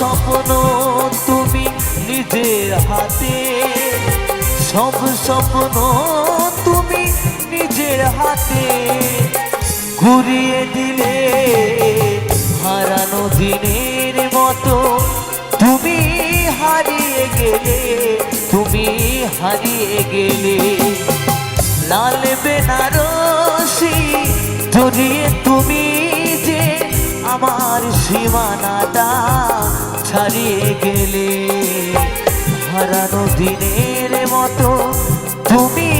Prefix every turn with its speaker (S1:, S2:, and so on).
S1: স্বপ্ন তুমি নিজের হাতে, সব স্বপ্ন তুমি নিজের হাতে ঘুরিয়ে দিলে হারানো দিনের মতো। তুমি হারিয়ে গেলে, তুমি হারিয়ে গেলে। লাল বেনারসি জড়িয়ে তুমি যে আমার সীমানাটা ছাড়িয়ে গেলে, হারানো দিনের মতো তুমি